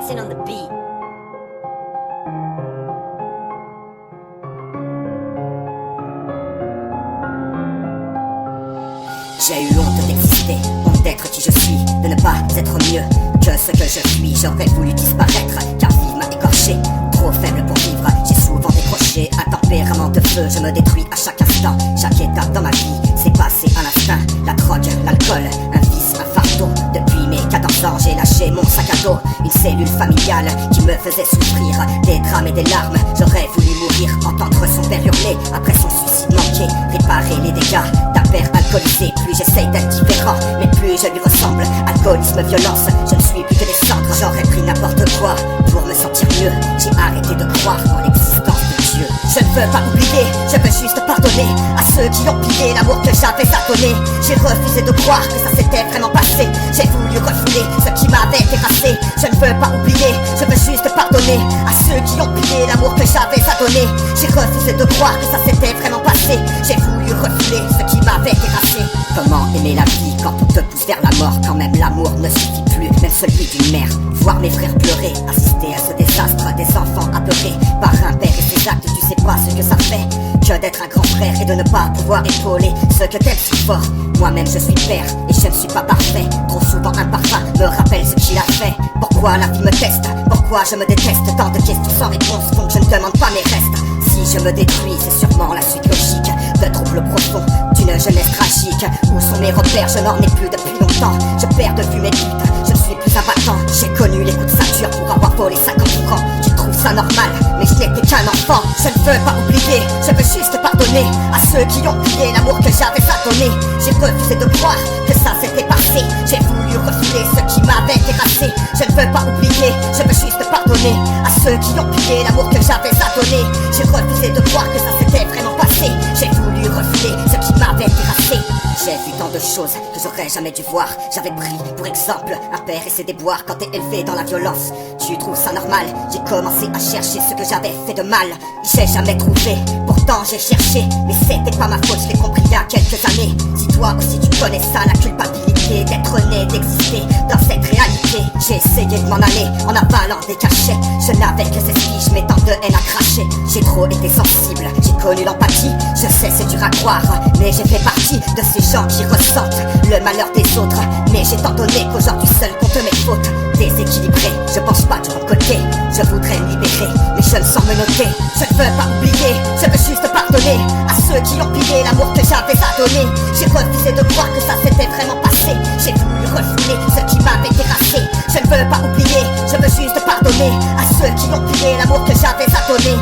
Jackson on the beat. J'ai eu honte d'exister, honte d'être qui je suis, de ne pas être mieux que ce que je suis. J'aurais voulu disparaître, car vie m'a écorché. Trop faible pour vivre, j'ai souvent décroché. Un tempérament de feu, je me détruis à chaque instant. Chaque étape dans ma vie, c'est passé à l'instinct. La drogue, l'alcool, un vice, un fardeau. Depuis mes 14 ans, j'ai lâché mon sac à dos. Une cellule familiale qui me faisait souffrir. Des drames et des larmes, j'aurais voulu mourir. Entendre son père hurler après son suicide manqué. Réparer les dégâts d'un père alcoolisé. Plus j'essaye d'être différent, mais plus je lui ressemble. Alcoolisme, violence, je ne suis plus que des cendres. J'aurais pris n'importe quoi pour me sentir mieux. J'ai arrêté de croire en l'existence de Dieu. Je ne veux pas oublier, je veux juste pardonner à ceux qui ont pillé l'amour que j'avais à donner. J'ai refusé de croire que ça s'était vraiment passé. J'ai voulu refouler ce qui m'avait terrassé. Je ne veux pas oublier, je veux juste pardonner à ceux qui ont pillé l'amour que j'avais à donner. J'ai refusé de croire que ça s'était vraiment passé. J'ai voulu refouler ce qui m'avait terrassé. Comment aimer la vie quand on te pousse vers la mort? Quand même l'amour ne suffit plus, même celui d'une mère. Voir mes frères pleurer, assister à ce désastre. Des enfants apeurés par un père et ses actes. Tu sais pas ce que ça fait que d'être un grand frère et de ne pas pouvoir épauler ceux que t'aimes si fort. Moi-même je suis père et je ne suis pas parfait. Trop souvent un parfum me rappelle ce qu'il a fait. Pourquoi la vie me teste? Pourquoi je me déteste? Tant de questions sans réponse font que je ne demande pas mes restes. Si je me détruis, c'est sûrement la suite logique de troubles profonds d'une jeunesse tragique. Où sont mes repères? Je n'en ai plus depuis longtemps. Je perds de vue mes buts, je ne suis plus un battant. J'ai connu les coups de ceinture pour avoir volé 50 francs. Tu trouves ça normal, mais je n'étais qu'un enfant. Je ne veux pas oublier, je veux juste pardonner à ceux qui ont pillé l'amour que j'avais à donner. J'ai refusé de croire que ça s'était passé. J'ai voulu refouler ce qui m'avait terrassé. Je ne veux pas oublier, je veux juste pardonner à ceux qui ont pillé l'amour que j'avais à donner. J'ai refusé de croire que ça s'était vraiment passé. J'ai voulu refouler ce qui m'avait terrassé. J'ai vu tant de choses que j'aurais jamais dû voir. J'avais pris pour exemple un père et ses déboires. Quand t'es élevé dans la violence, tu trouves ça normal. J'ai commencé à chercher ce que j'avais fait de mal. J'ai jamais trouvé, pourtant j'ai cherché. Mais c'était pas ma faute, je l'ai compris il y a quelques années. Si toi aussi tu connais ça, la culpabilité d'être né, d'exister dans cette réalité. J'ai essayé de m'en aller en avalant des cachets. Je n'avais que ces fiches, mais tant de haine à cracher. J'ai trop été sensible, j'ai connu l'empathie. Je sais c'est dur à croire, mais j'ai fait partie de ces gens qui ressentent le malheur des autres. Mais j'ai tant donné qu'aujourd'hui seul compte mes fautes. Déséquilibré, je pense pas de mon côté. Je voudrais me libérer, mais je me sens menotté. Je ne veux pas oublier, je veux juste pardonner à ceux qui ont pillé l'amour que j'avais à donner. J'ai refusé de croire que ça s'était vraiment passé. J'ai voulu refouler ce qui m'avait terrassé. Je ne veux pas oublier, je veux juste pardonner à ceux qui ont pillé l'amour que j'avais à donner.